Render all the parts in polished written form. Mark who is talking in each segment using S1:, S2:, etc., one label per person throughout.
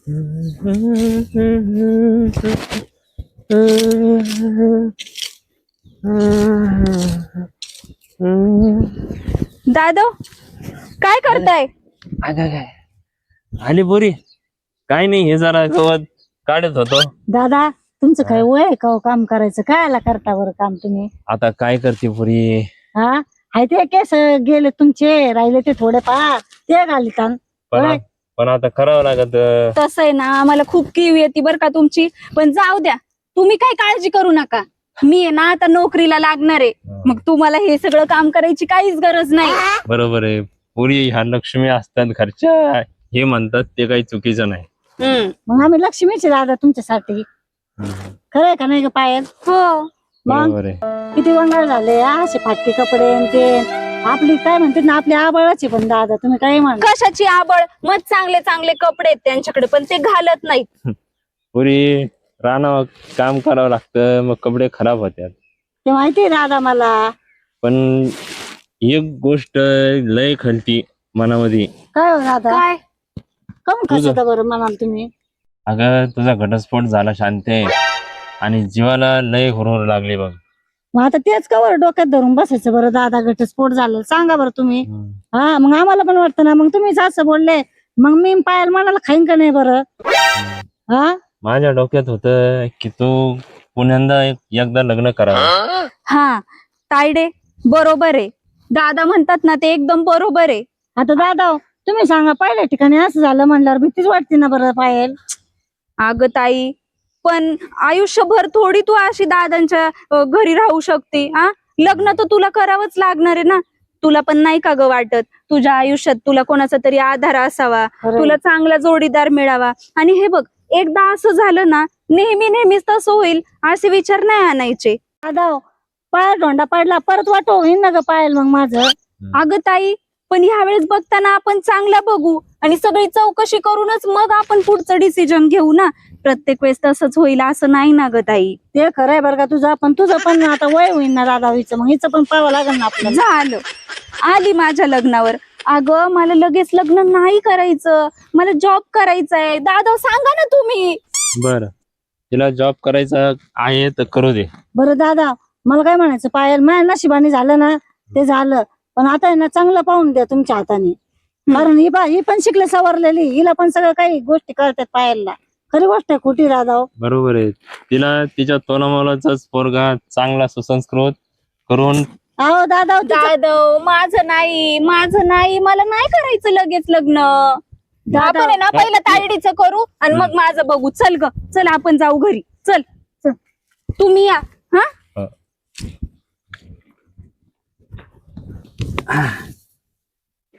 S1: दादा काय करताय?
S2: काय आली बोरी? काय नाही, हे जरा गवत काढत होतो.
S3: दादा तुमचं काय वय आहे का हो काम करायचं? काय आला करता बरं काम तुम्ही?
S2: आता काय करते पुरी?
S3: हा हाय ते केस गेले तुमचे, राहिले ते थोडे पा ते घालितान.
S2: पण पण आता करावं लागत.
S1: तसं आहे ना, आम्हाला खूप कीव येते बरं का तुमची, पण जाऊ द्या, तुम्ही काही काळजी करू नका. मी आहे ना आता नोकरीला लागणार आहे, मग तुम्हाला हे सगळं काम करायची काहीच गरज नाही.
S2: बरोबर आहे, पुरी ह्या लक्ष्मी असतात घरच्या, हे म्हणतात ते काही चुकीचं नाही.
S3: मग आम्ही लक्ष्मीचे दादा तुमच्यासाठी. खरंय का नाही ग पायल?
S1: हो
S3: मग
S2: बरोबर आहे.
S3: किती वंगाळ झाले असे फाटके कपडे आणि ते. आपली काय म्हणते ना, आपली आबाळाची पण दादा तुम्ही काही म्हणता.
S1: कशाची आबळ? मग चांगले चांगले कपडे आहेत त्यांच्याकडे, पण ते घालत नाहीत.
S2: पुरी रानावर काम करावं लागतं, मग कपडे खराब होतात.
S3: ते माहितीये दादा मला.
S2: पण एक गोष्ट लय खलती मनामध्ये.
S3: काय हो दादा?
S1: काय?
S3: कम खचत बरं म्हणाल तुम्ही?
S2: अगं तुझा घटस्फोट झाला शांते, आणि जीवाला लय हुरूर लागली बघ.
S3: मग आता तेच का बरं डोक्यात धरून बसायचं बरं? दादा घटस्फोट झाला सांगा बरं तुम्ही. हा मग आम्हाला पण वाटतं ना, मग तुम्हीच असं बोलले, मग मी पायल म्हणाला खाईन का नाही बरं? हा
S2: माझ्या डोक्यात होत की तू पुण्यांदा एकदा लग्न करावं.
S1: हा तायडे, बरोबर आहे. दादा म्हणतात ना ते एकदम बरोबर आहे.
S3: आता दादा तुम्ही सांगा, पहिल्या ठिकाणी असं झालं म्हणल्यावर भीतीच वाटते ना बरं पायल.
S1: अगं ताई, पण आयुष्यभर थोडी तू अशी दादांच्या घरी राहू शकते. लग्न तर तुला करावंच लागणार आहे ना. तुला पण नाही का ग वाटत, तुझ्या आयुष्यात तुला कोणाचा तरी आधार असावा, तुला चांगला जोडीदार मिळावा. आणि हे बघ, एकदा असं झालं ना, नेहमी नेहमीच तसं होईल असे विचार नाही आणायचे.
S3: दादा पाय ढोंडा पडला परत वाटो होईन ना ग पायल मग माझं.
S1: अगं ताई, पण ह्यावेळेस बघताना आपण चांगला बघू आणि सगळी चौकशी करूनच मग आपण पुढचं डिसिजन घेऊ ना. प्रत्येक वेळेस तसंच होईल असं नाही ना ग ताई.
S3: ते खरंय बरं का तुझं, पण तुझं पण आता वय होईन ना दादा हिचं, मग हिचं पण पाहावं लागेल ना आपल्याला.
S1: झालं, आली माझ्या लग्नावर. अगं मला लगेच लग्न नाही करायचं, मला जॉब करायचा आहे. दादा सांगा ना तुम्ही.
S2: बर, तिला जॉब करायचा आहे तर करू दे.
S3: बरं दादा मला काय म्हणायचं, पायल माझ्या नशिबाने झालं ना ते झालं, पण आता आहे ना चांगलं पाहून द्या तुमच्या हाताने. कारण ही पण शिकले सवरलेली, हिला पण सगळं काही गोष्टी करतात पायलला. खरी गोष्ट आहे खोटी दादा?
S2: बरोबर आहे, तिला तिच्या तोनामोलाचाच पोरगा चांगला सुसंस्कृत करून.
S3: अहो दादा
S1: दादा माझं नाही, मला नाही करायचं लगेच लग्न. आपण आहे ना पहिलं तायडीचं करू आणि मग माझं बघू. चल ग, चल आपण जाऊ घरी. चल तुम्ही या.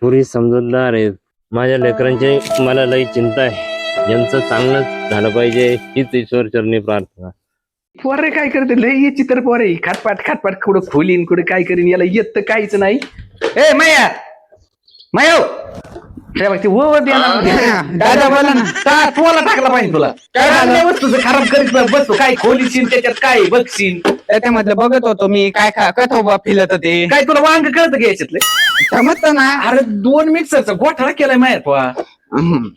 S2: पुरी समजूतदार आहेत. माझ्या लेकरांची मला लई चिंता आहे, यांचं चांगलं झालं पाहिजे हीच ईश्वर चरणी प्रार्थना.
S4: पोरे काय करते लय याची तर पोरे खाटपाट कुठं खोलीन कुठे काय करीन, याला येत तर काहीच नाही. ए माया माया दादा बोला ना, तुम्हाला टाकला पाहिजे. तुला काय वस्तूचं खराब करीत बसतो, काय खोलीशीन त्याच्यात काय बघशीन.
S5: त्याच्यामधलं बघत होतो मी, काय कथोबा फिलत ते.
S4: काय तुला वांग कळतं का याच्यातलं?
S5: समजत ना.
S4: अरे 2 मिक्सरचा घोटाळा केलाय माया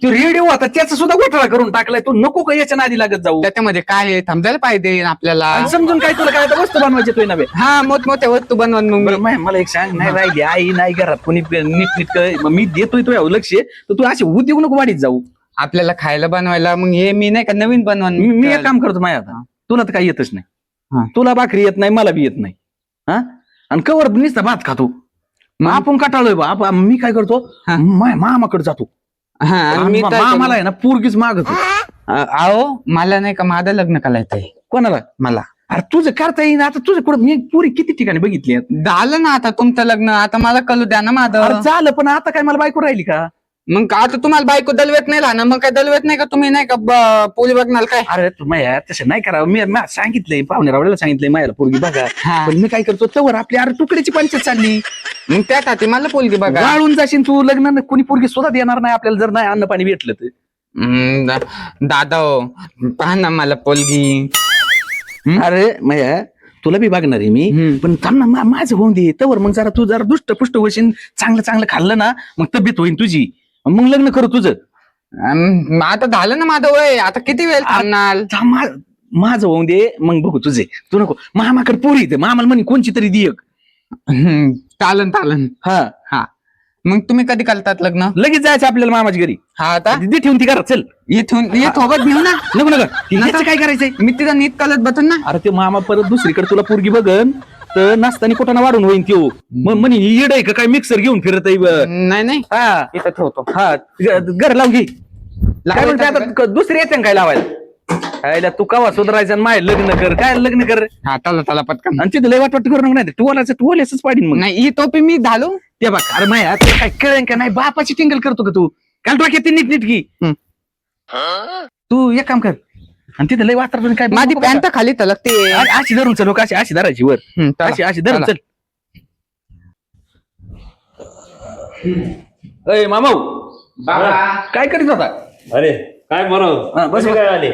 S4: तो रेडिओ होता त्याचा सुद्धा घोटाळा करून टाकलाय. तू नको का याच्या नादी लागत जाऊ.
S5: त्याच्यामध्ये काय आहे समजायला पाहिजे आपल्याला.
S4: आणि समजून काय तुला काय वस्तू बनवायची तुला नव्हे.
S5: हा मोठमोठ्या वस्तू बनवून मग
S4: बरं माय मला एक सांग, नाही राहिली आई नाही घरात कोणी नीट मी देतोय तो लक्ष, तर तू असे उद्योग नको वाढीत जाऊ.
S5: आपल्याला खायला बनवायला मग हे मी नाही का नवीन बनवून.
S4: मी एक काम करतो माया, आता तुला तर काही येतच
S5: हा.
S4: नाही. तुला भाकरी येत नाही, मला बी येत नाही. हा आणि कवर नुसता भात खातो. मग आपण कटाळलोय बा. मी काय करतो, मामाकडे जातो.
S5: हा आणि मी काय
S4: मामाला आहे ना पोरगीच मागतो.
S5: अहो मला नाही का माझं लग्न करायचंय.
S4: कोणाला?
S5: मला.
S4: अरे तुझं करता येईन आता, तुझं कुठं मी पुरी किती ठिकाणी बघितली.
S5: झालं ना आता तुमचं लग्न, आता मला कळू द्या ना माझं.
S4: झालं, पण आता काय मला बायको राहिली का?
S5: मग आता तुम्हाला बायको दलवेत नाही ना, मग काय दलवेत नाही का तुम्ही नाही का पोली बघणार काय?
S4: अरे तू माया तसं नाही करावं. मी सांगितलंय पाहुण्यारावड्याला सांगितलंय मायाला पोरगी बघा.
S5: हा.
S4: पण मी काय करतो, तवर आपली अरे तुकड्याची पंचायत चालली.
S5: मग त्यासाठी मला पोलगी बघा.
S4: गाळून जाशील तू, लग्न कोणी पोरगी सुद्धा देणार नाही आपल्याला जर नाही अन्न पाणी भेटलं तर.
S5: दादा पहा ना मला पोलगी.
S4: अरे माया तुला बी बघणार आहे मी, पण थांब ना माझं होऊन दे तवर. मग जरा तू जरा दुष्ट पुष्ट होशील, चांगलं चांगलं खाल्लं ना, मग तब्येत होईल तुझी, मग लग्न करू तुझं.
S5: आता झालं ना माझं वय, आता किती वेळ थांबणार?
S4: माझं होऊन दे मग बघू तुझे. तू नको मामाकडे पोरी येते, मामाला म्हणे कोणची तरी दे एक.
S5: चालन.
S4: हा
S5: मग तुम्ही कधी करतात लग्न?
S4: लगेच जायचं आपल्याला मामाच्या घरी.
S5: हा आता
S4: दे ठेवून ती घरात चल.
S5: ये सोबत घेऊ ना.
S4: नको नका तिला काय करायचंय.
S5: मी तिथं नीट कलत बसून ना.
S4: अरे ते मामा परत दुसरीकडे तुला पोरगी बघन तर नाचताना कुठं वाढून होईन त्यो. मग म्हणे येड आहे का काय मिक्सर घेऊन फिरत
S5: नाही
S4: हा
S5: इथं ठेवतो.
S4: हा घर लावून घे. काय म्हणते आता दुसरी येते काय लावायला. खायला तू कवा सुधारायचं आणि माय लग्न कर. काय लग्न कर
S5: हा चला पटकन.
S4: आणि तिथे लय वाट करू नको. नाही टुवालाच पाडीन मग.
S5: नाही ही टोपी मी घालू.
S4: ते बघ अरे माय तुला काय कळेन का नाही. बापाची टिंगल करतो का तू. काल डोक्यात नीट की तू एक काम कर आणि तिथे लय वाटत काय
S5: माझी पॅन्ट खाली तलकते.
S4: अशी धरून चल लोक अशी धरायची वर. अशी धरून चल. अय मामाऊ काय करीत होता.
S2: अरे काय बरोबर
S4: हा, बस
S2: कसे काय आले.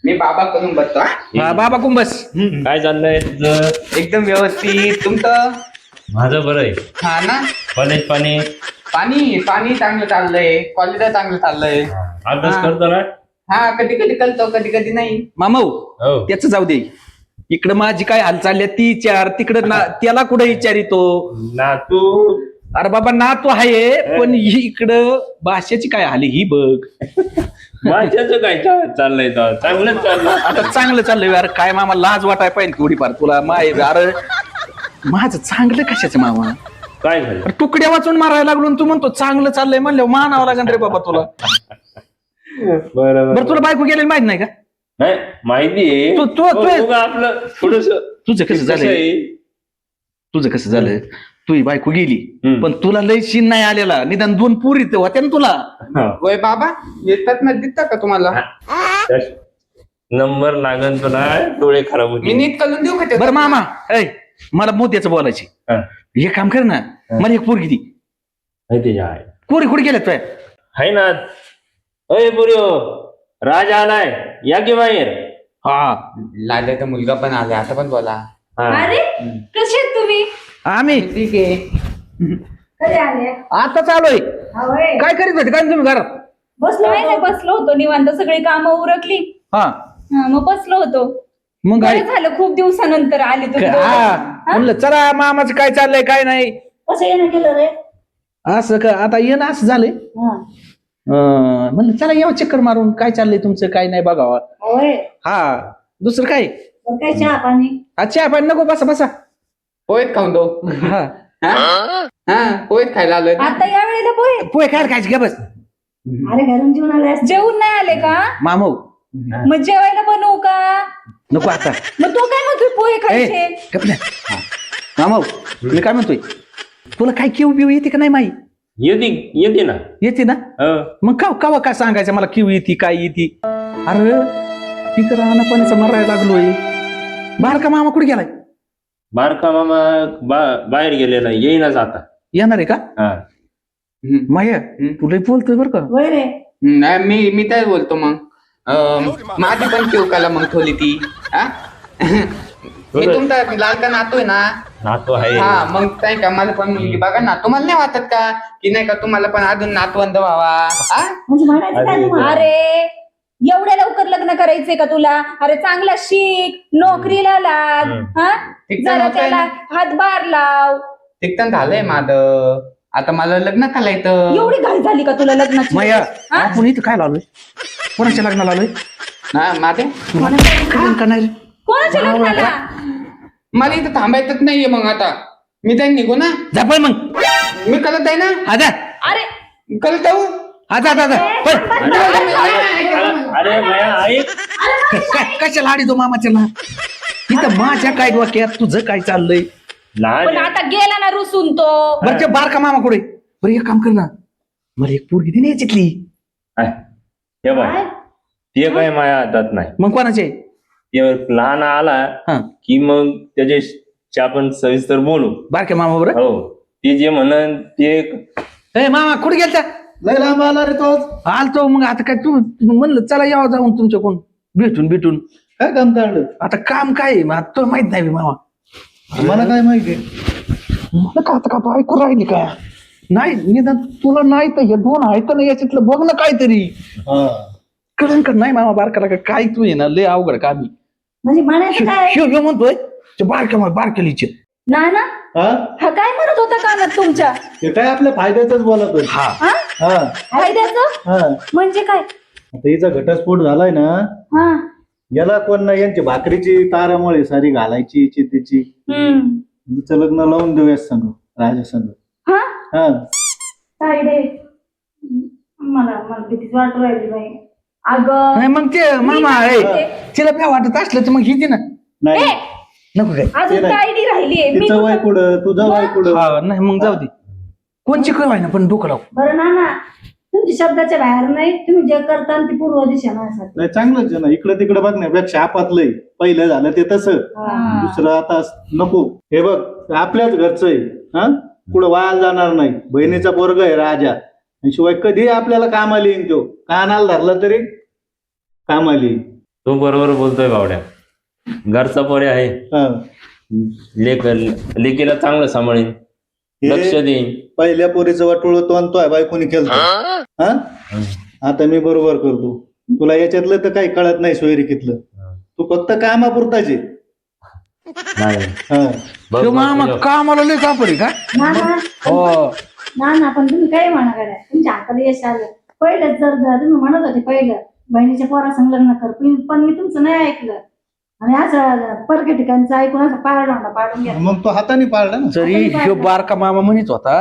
S5: मी बाबा करून बसतो.
S4: बाबा कुंबस
S2: काय चाललंय तुझं.
S5: एकदम व्यवस्थित. तुमचं
S2: माझं बरं आहे.
S5: हा ना.
S2: कॉलेज पाणी
S5: पाणी चांगलं चाललंय. कॉलेज चांगलं चाललंय.
S2: अभ्यास करतो ना.
S5: हा कधी कधी करतो कधी कधी नाही.
S4: मामाऊ
S2: हो
S4: त्याच जाऊ दे. इकडं माझी काय हाल चालल्या ती विचार. तिकडं त्याला कुठे विचारितो.
S2: ना तू.
S4: अरे बाबा ना तू आहे पण इकडं भाषेची काय हाली ही बघ.
S2: माझ्याच काय चाललंय तर चांगलंच चाललं.
S4: आता चांगलं चाललंय अरे काय मामा लाज वाटाय पाहिजे थोडीफार तुला माय. अरे माझं चांगलं कशाचं मामा.
S2: काय झालं.
S4: अरे तुकड्या वाचून मारायला लागलो आणि तू म्हणतो चांगलं चाललंय म्हणलं मानावं लागेल रे बाबा तुला. बरं तुला बायको गेलेली माहित नाही का.
S2: नाही माहिती आहे. आपलं थोडस
S4: तुझं कसं झालं. तुझी बायको गेली पण तुला लय शीन नाही आलेला. निदान 2 पोरी होत्या ना तुला.
S5: होय बाबा येतात ना. दिसतात का तुम्हाला.
S2: नंबर लागन तुला डोळे खराब
S5: मी
S2: होते.
S5: नीट करून देऊ का ते?
S4: बरं मामा ऐ मला मोत्याचं बोलायची. हे काम कर ना मला एक पोरगी दी. पोरी कुठे गेल्यात तुया.
S2: आहे ना. अय पुरियो राज आलाय या की बाहेर.
S4: हा
S5: लाल्याचा मुलगा पण आला. आता पण बोला.
S1: अरे कसे आहेत तुम्ही.
S4: आम्ही
S5: ठीक आहे.
S1: कधी आले.
S4: आता चालूय. काय करीत होते काय तुम्ही घरात.
S1: नाही बसलो होतो निवांत. सगळी कामं उरकली.
S4: हा
S1: मग बसलो होतो.
S4: मग काय
S1: बरं झालं खूप दिवसानंतर आले तुम्ही.
S4: म्हणलं चला मामाचं काय चाललंय काय नाही.
S3: कसं येणं केलं रे.
S4: असं का आता येणं असं झालंय. म्हणलं चला येऊ चक्कर मारून काय चाललंय तुमचं काय नाही बघावा.
S3: होय.
S4: हा दुसरं काय.
S3: काय चहा पाणी.
S4: अच्छा पण नको बसा.
S5: पोहेत खाऊन दो.
S4: हा
S5: पोहेत खायला आलोय.
S1: आता या वेळेला
S4: पोहे काय खायची का बस.
S3: अरे घरून जेवण आले असते.
S1: जेवून नाही आले का.
S4: मामू
S1: मग जेवायला बनवू का.
S4: नको आता.
S1: मग तो काय म्हणतोय पोहे खायचे.
S4: मामू मी काय म्हणतोय तुला काय किव बिव येते का नाही माही.
S2: येते ना.
S4: येते ना. मग कवा काय सांगायचं मला किव येते काय येते. अरे तिथं राहणं पाण्याचा मरायला लागलोय. बारका मामा कुठे गेलाय.
S2: बारका मामा बाहेर गेलेला येईनाच आता.
S4: येणार आहे का. माया तुला बोलतोय बरं का.
S3: होय रे.
S5: नाही मी काय बोलतो मग. माझी पण केवकाला मग ठेवली ती. मी तुमचा लाडका नातोय ना.
S2: नातू आहे.
S5: हा मग काय का मला पण मुलगी बघा ना. तुम्हाला नाही वाटत का की नाही का तुम्हाला पण अजून नातवंद व्हावा.
S3: म्हणजे म्हणायचं काय तुम्हाला.
S1: अरे एवढ्या लवकर लग्न करायचंय का तुला. अरे चांगला शिक नोकरीला लाग. जरा त्याला हातभार लाव.
S5: शिक्षण झालंय माझं. आता मला लग्न करायचं.
S1: एवढी घाई झाली का तुला लग्नाची.
S4: माया आपण इथं काय लावलोय. कोणाच्या लग्नाला आलोय.
S5: ना माझे
S4: का नाही.
S1: कोणाच्या लग्नाला.
S5: मला इथं थांबायचंच नाहीये. मग आता मी जाईन निघू ना.
S4: झापळ मग
S5: मी करत आहे ना.
S4: आता
S1: अरे
S5: करत जाऊ.
S4: आता
S2: अरे भया ऐक.
S4: कशाला आडी तो मामाच्या ना. इथं माझ्या काय डोक्यात तुझं काय चाललंय.
S1: पण आता गेला ना रुसून तो.
S4: बरं ते बारका मामा कुठे. बरं एक काम कर ना मला एक पोरगी दे याच्यातली.
S2: हे बाय ते काय माझ्या हातात नाही.
S4: मग कोणाचे.
S2: ते लहान आला की मग त्याचे आपण सविस्तर बोलू.
S4: बारक्या मामा बरं.
S2: हो ते जे म्हणन ते.
S4: मामा कुठे गेलता.
S6: लय लांब आला रे तो.
S4: आलतो मग आता काय तू म्हणलं चला यावं जाऊन तुमच्या कोण भेटून
S6: काय काम काढलं.
S4: आता काम काय तो माहित नाही मामा.
S6: मला काय माहिती.
S4: मला का आता का ऐकू राहिली का. नाही निदान तुला नाही तर हे दोन आहेत ना याच्यातलं बघ ना काहीतरी कळण का नाही मामा बारकाला का काय तू ये ना लय अवघड कामी
S3: म्हणजे म्हणायचं काय
S4: शिव म्हणतोय ते बारकेलीचे
S1: ना ना
S6: हा
S1: हा काय म्हणत होता कानात तुमच्या
S6: ते काय आपल्या फायद्याच बोलत
S4: हा
S6: हा
S1: फायद्याचं
S6: हा
S1: म्हणजे काय
S6: आता हिचा घटस्फोट झालाय ना
S1: हा
S6: याला कोण नाही यांची भाकरीची तारामुळे सारी घालायची चितीची हिचं लग्न लावून देऊया संघ राजा संघ
S1: हा
S6: हा
S1: काय रे मला मला भीतीच वाटू राहिली बाई अगं
S4: नाही मग ते मामा
S1: नाही
S4: आहे तिला काय वाटत असलं तर मग हिची ना
S6: नाही
S4: नको काय
S1: अजून
S6: नाही.
S1: काय राहिलीये मी
S6: तिचं वय पुढं तुझं वय पुढं
S4: हा नाही मग जाऊ दे कोणची काय व्हाय ना पण डोकं लाव
S3: बरं ना तुमची शब्दाच्या बाहेर नाही तुम्ही जे करता ती पूर्व दिशा माझ्यासाठी
S6: नाही चांगलंच आहे ना इकडं तिकडं बघण्यापेक्षा आपातलंय पहिलं झालं ते तसं दुसरं आता नको हे बघ आपल्याच घरचं आहे हा पुढं वाया जाणार नाही बहिणीचा पोरग आहे राजा आणि शिवाय कधी आपल्याला कामाला येईन तो कानाला धरला तरी कामाला येईल
S2: तो बरोबर बोलतोय बावड्या घरचा पोरे आहे
S6: हा.
S2: लेकीला चांगलं सांभाळीन लक्ष
S6: हे
S2: देईन
S6: पहिल्या पोरीचं वाटोळ तो आणि तो बायकोनी केलं हा आता मी बरोबर करतो तुला याच्यातलं तर काही कळत नाही सोयरिकीतलं तू फक्त कामापुरताच आहे
S2: नाही
S6: हा.
S2: बघ,
S4: तो मामा
S2: तुझ्या-
S4: कामाला लय कापड आहे का हो
S3: ना पण तुम्ही काय म्हणा गड्या तुमच्या हाताला यश आलं पहिलंच जर तुम्ही म्हणत होते पहिलं बहिणीच्या पोरासंग लग्न कर पण मी तुमचं नाही ऐकलं आणि असं परके ठिकाणचं ऐकून असं पारडा पाडून घ्या
S6: मग तो हाताने पाळला ना
S4: जरी ह्यो बारका मामा म्हणत होता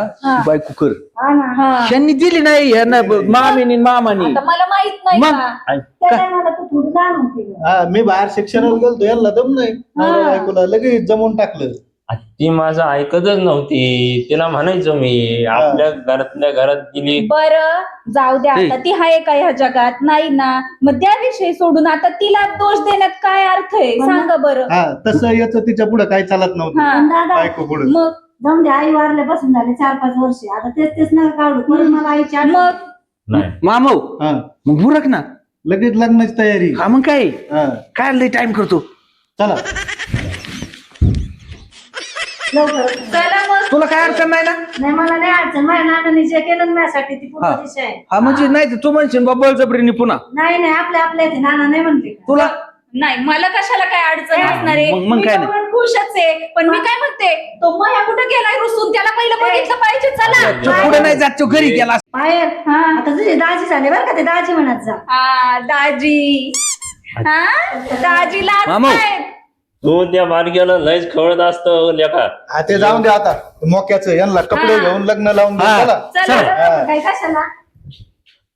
S4: बायको कर
S3: हा ना
S4: त्यांनी दिली नाही यांना मामीनी मामानी
S1: आता मला माहित नाही
S4: मग
S1: का
S3: त्या टायमाला तू थोडी लहान होती गं.
S6: हा मी बाहेर शिक्षणाला गेलतो याला दम नाही नवरा बायकोला लगेच जमवून टाकलं
S2: ती माझं ऐकतच नव्हती तिला म्हणायचो मी आपल्या घरातल्या घरात दिली
S1: बरं जाऊ द्या आता ती आहे का ह्या जगात नाही ना मग त्याविषयी सोडून आता तिला दोष देण्यात काय अर्थ आहे सांगा बरं
S6: हा तसं याचं तिच्या पुढे काय चालत नव्हतं
S1: हा
S3: पण दादा
S6: बायको पुढे
S1: मग
S3: जाऊन दे आई वारल्यापासून झाले 4-5 वर्ष आता तेच नका काढू परत मला आईची आठवण.
S1: मग
S2: नाही
S4: मामो
S6: हा
S4: मग बुरक ना
S6: लगेच लग्नाची तयारी
S4: हा मग काय
S6: हा
S4: काय लय टाइम करतो
S6: चला
S3: लवकर
S1: चला मग
S4: तुला काय अडचण नाही ना
S3: नाही मला नाही अडचण माझ्या नानाने जे केलं ना माझ्यासाठी ती पूर्ण
S4: हा.
S3: दिशा आहे
S4: हा म्हणजे नाही तर तू म्हणशील बा बळजबरीने पुन्हा
S3: नाही आपल्या इथे नाना नाही म्हणते का?
S4: तुला
S1: नाही मला कशाला काय अडचण असणार आहे
S4: मग
S1: मी
S4: काय
S1: तर
S4: नाही.
S1: उलट खुशच आहे पण मी काय म्हणते तो मया कुठं गेलाय रुसून त्याला पहिलं बघितलं पाहिजे
S4: तो
S1: चला
S4: पुढे नाही जात तो घरी गेला
S3: पायल
S1: हा.
S3: आता तुझे दाजी झाले बरं का ते दाजी म्हणत जा
S1: हा दाजी हा दाजीला
S4: मामू.
S2: तू त्या बारक्याला लयच खवळत असतो लेखा
S6: हा ते जाऊन दे आता मोक्याचं यांना कपडे
S1: हा.
S6: घेऊन लग्न लावून दे
S4: हा.
S6: चला
S1: चला
S6: हा.
S3: काय कशाला